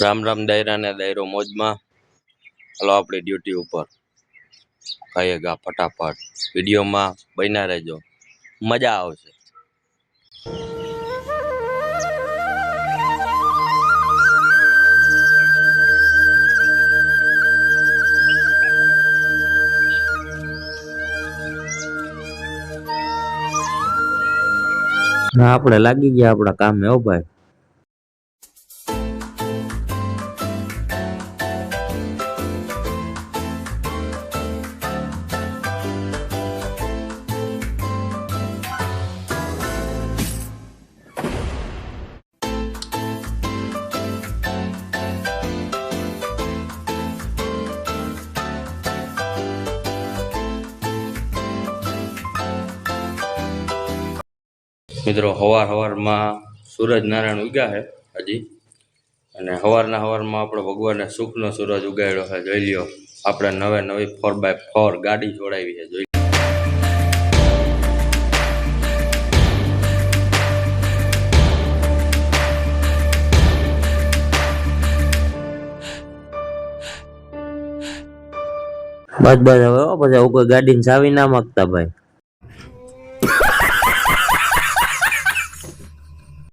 રામ રામ દાયરા ને દાયરો મોજમાં. હાલો આપણી ડ્યુટી ઉપર ખાઈએગા ફટાફટ. વિડીયોમાં બન્યા રહેજો, મજા આવશે. આપણે લાગી ગયા આપણા કામે. હો ભાઈ, મિત્રો હવારમાં સૂરજ નારાયણ ઉગ્યા છે હજી, અને હવારમાં આપણે ભગવાને સુખનો સૂરજ ઉગાડ્યો છે. જોઈ લ્યો, આપણે નવી 4x4 ગાડી જોડાવી છે. જોઈ બસ હવે પછી કોઈ ગાડીની ચાવી ના માંગતા ભાઈ.